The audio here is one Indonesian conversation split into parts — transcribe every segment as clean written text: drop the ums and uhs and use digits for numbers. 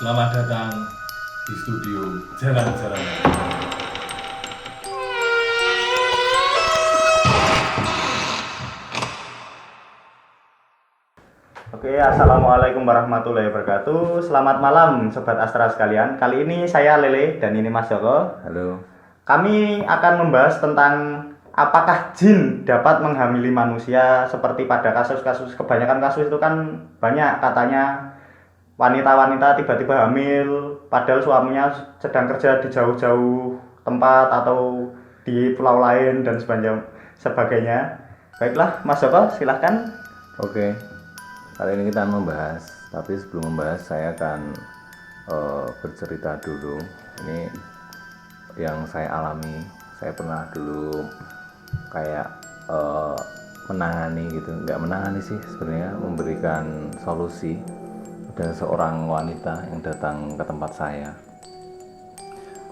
Selamat datang di studio Jalan-Jalan. Oke, assalamualaikum warahmatullahi wabarakatuh. Selamat malam, sobat Astra sekalian. Kali ini saya Lele dan ini Mas Joko. Halo. Kami akan membahas tentang apakah jin dapat menghamili manusia seperti pada kasus-kasus, kebanyakan kasus itu kan banyak katanya wanita-wanita tiba-tiba hamil padahal suaminya sedang kerja di jauh-jauh tempat atau di pulau lain dan sebagainya. Baiklah, Mas Joko, silahkan. Oke. Kali ini kita akan membahas, tapi sebelum membahas saya akan bercerita dulu. Ini yang saya alami. Saya pernah dulu kayak menangani gitu, nggak menangani sih sebenarnya, memberikan solusi. Ada seorang wanita yang datang ke tempat saya.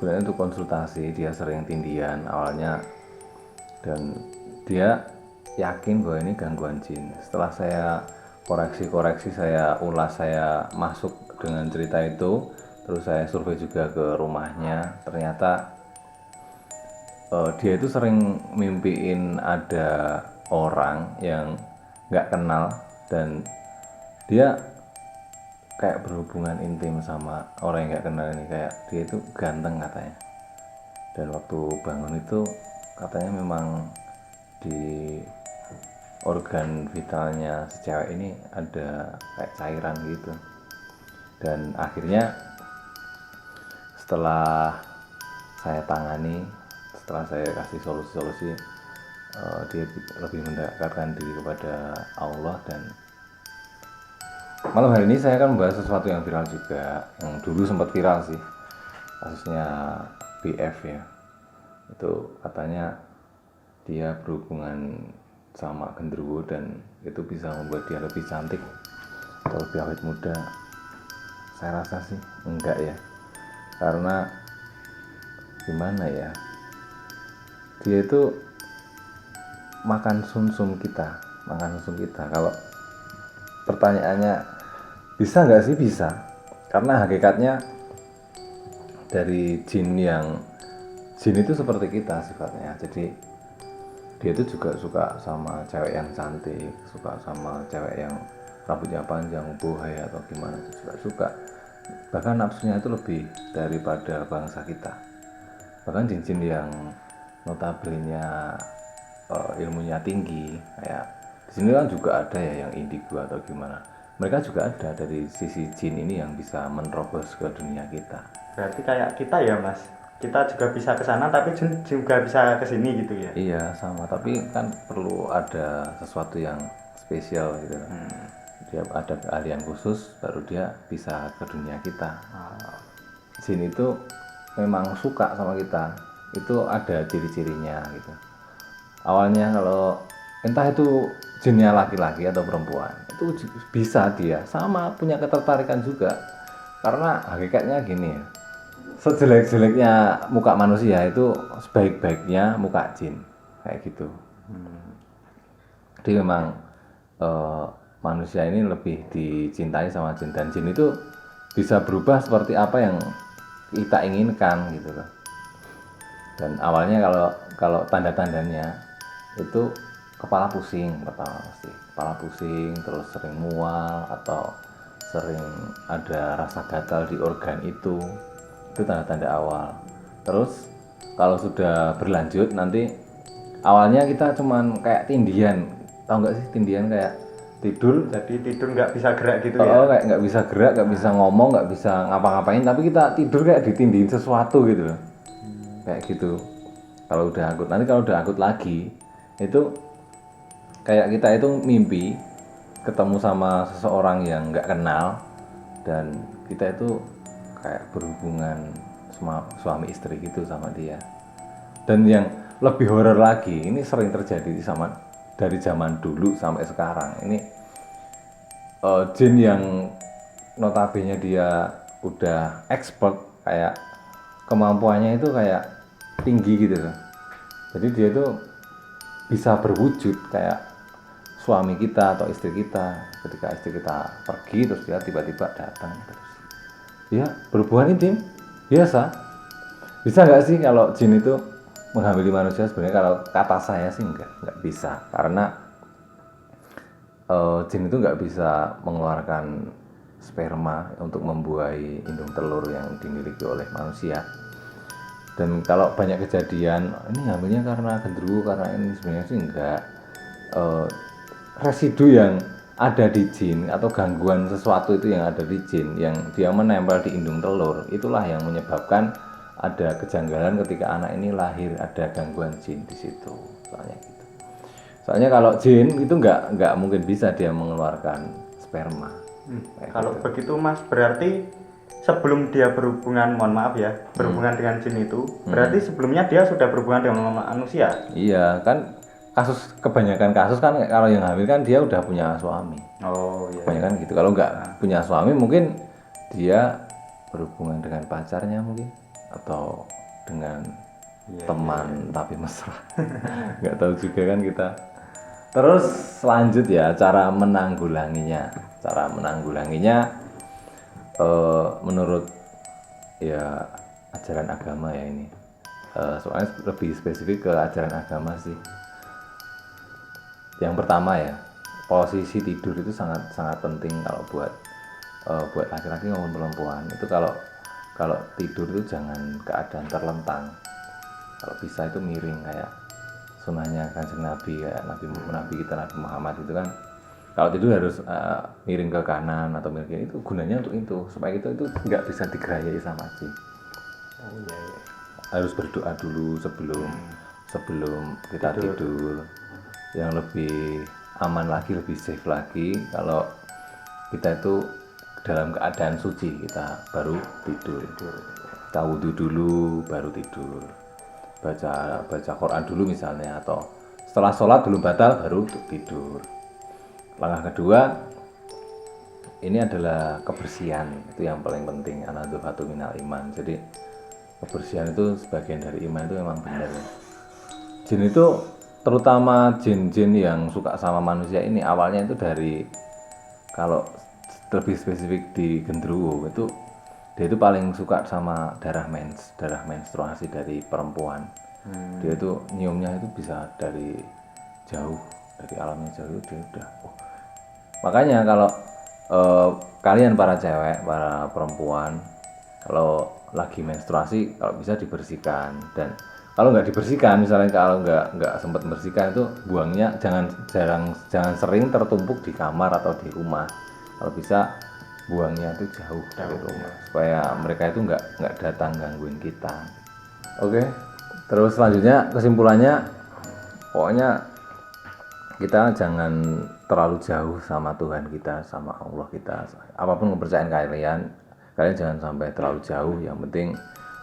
Kemudian untuk konsultasi, dia sering tindian awalnya dan dia yakin bahwa ini gangguan jin. Setelah saya koreksi, saya ulas, saya masuk dengan cerita itu, terus saya survei juga ke rumahnya. Ternyata dia itu sering mimpiin ada orang yang nggak kenal dan dia kayak berhubungan intim sama orang yang nggak kenal ini. Kayak dia itu ganteng katanya, dan waktu bangun itu katanya memang di organ vitalnya si cewek ini ada kayak cairan gitu. Dan akhirnya setelah saya tangani, setelah saya kasih solusi-solusi, dia lebih mendekatkan diri kepada Allah. Dan malam hari ini saya akan membahas sesuatu yang viral juga, yang dulu sempat viral sih, kasusnya BF ya. Itu katanya dia berhubungan sama genderuwo dan itu bisa membuat dia lebih cantik atau lebih awet muda. Saya rasa sih enggak ya, karena gimana ya, dia itu makan sumsum kita. Kalau pertanyaannya bisa nggak sih, bisa, karena hakikatnya dari jin itu seperti kita sifatnya. Jadi dia itu juga suka sama cewek yang cantik, suka sama cewek yang rambutnya panjang, bohai atau gimana, itu juga suka. Bahkan nafsunya itu lebih daripada bangsa kita. Bahkan jin-jin yang notabene ilmunya tinggi, kayak di sini kan juga ada ya yang indigo atau gimana. Mereka juga ada dari sisi jin ini yang bisa menerobos ke dunia kita. Berarti kayak kita ya, Mas. Kita juga bisa ke sana tapi juga bisa ke sini gitu ya. Iya sama, tapi kan perlu ada sesuatu yang spesial gitu. Dia ada keahlian khusus baru dia bisa ke dunia kita. Jin itu memang suka sama kita, itu ada ciri-cirinya gitu. Awalnya kalau entah itu jinnya laki-laki atau perempuan, itu bisa dia sama punya ketertarikan juga. Karena hakikatnya gini ya, sejelek-jeleknya muka manusia itu sebaik-baiknya muka jin, kayak gitu. Jadi memang manusia ini lebih dicintai sama jin, dan jin itu bisa berubah seperti apa yang kita inginkan gitu loh. Dan awalnya kalau tanda-tandanya itu kepala pusing pertama, pasti kepala pusing, terus sering mual atau sering ada rasa gatal di organ itu tanda-tanda awal. Terus kalau sudah berlanjut nanti, awalnya kita cuman kayak tindian, tahu nggak sih tindian, kayak tidur. Jadi tidur nggak bisa gerak gitu ya. Kayak nggak bisa gerak, nggak bisa ngomong, nggak bisa ngapa-ngapain, tapi kita tidur kayak ditindihin sesuatu gitu loh. Kayak gitu. Kalau udah akut, nanti kalau udah akut lagi itu kayak kita itu mimpi ketemu sama seseorang yang nggak kenal, dan kita itu kayak berhubungan suami istri gitu sama dia. Dan yang lebih horor lagi, ini sering terjadi dari zaman dulu sampai sekarang. Ini jin yang notabene dia udah expert, kayak kemampuannya itu kayak tinggi gitu loh. Jadi dia itu bisa berwujud kayak suami kita atau istri kita. Ketika istri kita pergi terus dia tiba-tiba datang terus. ya berhubungan intim biasa. Bisa nggak sih kalau jin itu menghamili manusia? Sebenarnya kalau kata saya sih nggak bisa, karena jin itu nggak bisa mengeluarkan sperma untuk membuahi indung telur yang dimiliki oleh manusia. Dan kalau banyak kejadian ini hamilnya karena gendruwo, karena ini, sebenarnya sih enggak. Residu yang ada di jin atau gangguan sesuatu itu yang ada di jin yang dia menempel di indung telur, itulah yang menyebabkan ada kejanggalan ketika anak ini lahir, ada gangguan jin di situ. Soalnya gitu. Soalnya kalau jin itu nggak mungkin bisa dia mengeluarkan sperma. Kalau begitu Mas, berarti sebelum dia berhubungan, mohon maaf ya, berhubungan dengan jin itu, berarti sebelumnya dia sudah berhubungan dengan manusia. Iya kan, kebanyakan kasus kan kalau yang hamil kan dia udah punya suami. Oh iya. Kebanyakan gitu. Kalau nggak punya suami mungkin dia berhubungan dengan pacarnya mungkin, atau dengan teman tapi mesra. Nggak tahu juga kan kita. Terus lanjut ya, cara menanggulanginya. Menurut ya ajaran agama ya ini. Soalnya lebih spesifik ke ajaran agama sih. Yang pertama ya, posisi tidur itu sangat penting kalau buat laki-laki maupun perempuan. Itu kalau tidur itu jangan keadaan terlentang. Kalau bisa itu miring kayak sunahnya Kanjeng Nabi, kayak Nabi kita Nabi Muhammad itu kan. Kalau tidur harus miring ke kanan atau miring ke itu, gunanya untuk itu, supaya itu nggak bisa digerayai sama jin. Harus berdoa dulu sebelum kita tidur. Yang lebih aman lagi, lebih safe lagi kalau kita itu dalam keadaan suci, kita baru tidur. Kita wudhu dulu baru tidur, baca Quran dulu misalnya, atau setelah sholat dulu batal baru tidur. Langkah kedua ini adalah kebersihan, itu yang paling penting. An-nadhafatu minal iman. Jadi kebersihan itu sebagian dari iman, itu memang benar. Jin itu, terutama jin-jin yang suka sama manusia ini, awalnya itu dari, kalau lebih spesifik di gendruwo itu, dia itu paling suka sama darah menstruasi dari perempuan. Dia itu nyiumnya itu bisa dari jauh, dari alamnya jauh, dia udah makanya kalau kalian para cewek, para perempuan, kalau lagi menstruasi kalau bisa dibersihkan. Dan kalau nggak dibersihkan, misalnya kalau nggak sempat membersihkan, itu buangnya jangan sering tertumpuk di kamar atau di rumah. Kalau bisa buangnya itu jauh dari rumah, supaya mereka itu nggak datang gangguin kita. Oke. Terus selanjutnya kesimpulannya, pokoknya kita jangan terlalu jauh sama Tuhan kita, sama Allah kita. Apapun kepercayaan kalian jangan sampai terlalu jauh. Yang penting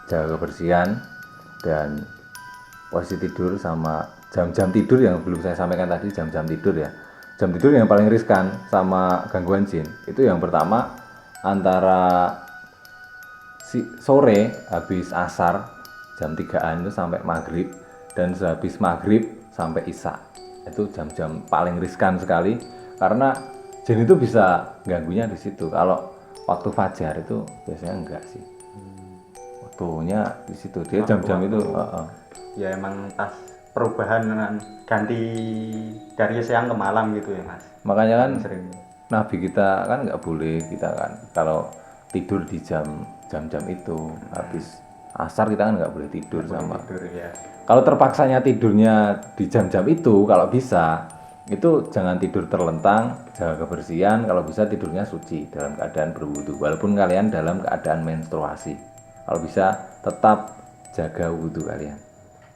jaga kebersihan dan posisi tidur, sama jam-jam tidur yang belum saya sampaikan tadi. Jam-jam tidur ya, jam tidur yang paling riskan sama gangguan jin itu yang pertama antara sore habis asar jam 3-an itu sampai maghrib, dan sehabis maghrib sampai isya. Itu jam-jam paling riskan sekali, karena jin itu bisa ganggunya di situ. Kalau waktu fajar itu biasanya enggak sih, waktunya di situ. Dia jam-jam itu ya emang pas perubahan ganti dari siang ke malam gitu ya Mas. Makanya kan Sering. Nabi kita kan nggak boleh, kita kan kalau tidur di jam-jam itu habis asar, kita kan nggak boleh tidur sama. Ya. Kalau terpaksanya tidurnya di jam-jam itu, kalau bisa itu jangan tidur terlentang, jaga kebersihan. Kalau bisa tidurnya suci dalam keadaan berwudu, walaupun kalian dalam keadaan menstruasi. Kalau bisa tetap jaga wudu kalian.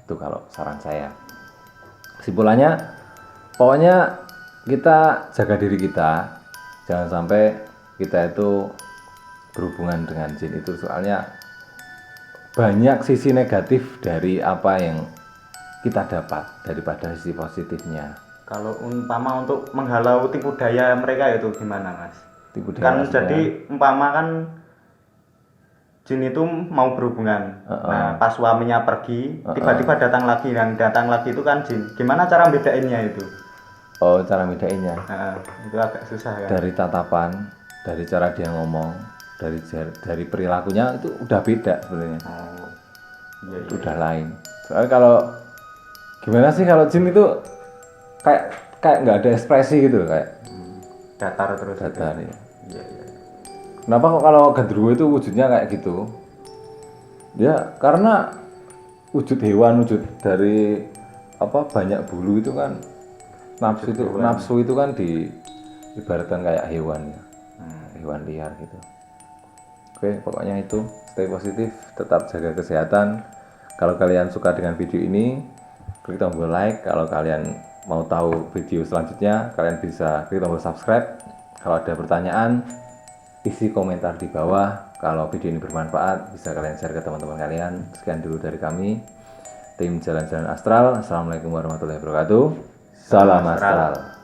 Itu kalau saran saya. Kesimpulannya, pokoknya kita jaga diri kita, jangan sampai kita itu berhubungan dengan jin itu. Soalnya banyak sisi negatif dari apa yang kita dapat daripada sisi positifnya. Kalau umpama untuk menghalau tipu daya mereka itu gimana Mas? Tipu daya Kan maksudnya? jadi umpama kan jin itu mau berhubungan. Nah, pas suaminya pergi, tiba-tiba datang lagi. Yang datang lagi itu kan jin. Gimana cara bedainnya itu? Oh, cara bedainnya Nah, itu agak susah kan. dari tatapan, dari cara dia ngomong, dari perilakunya itu udah beda sebenarnya. Oh. Iya, Itu udah lain. Soalnya kalau gimana sih kalau jin itu kayak nggak ada ekspresi gitu kayak datar terus gitu. datar ya. Iya, iya. Kenapa kok kalau gendruwo itu wujudnya kayak gitu? Ya karena wujud hewan, wujud dari banyak bulu itu kan nafsu itu kan diibaratkan kayak hewan ya. Hewan liar gitu. Oke, pokoknya itu stay positif, tetap jaga kesehatan. Kalau kalian suka dengan video ini, klik tombol like. Kalau kalian mau tahu video selanjutnya, kalian bisa klik tombol subscribe. Kalau ada pertanyaan, isi komentar di bawah. Kalau video ini bermanfaat, bisa kalian share ke teman-teman kalian. Sekian dulu dari kami, tim Jalan-Jalan Astral. Assalamualaikum warahmatullahi wabarakatuh. Salam Astral.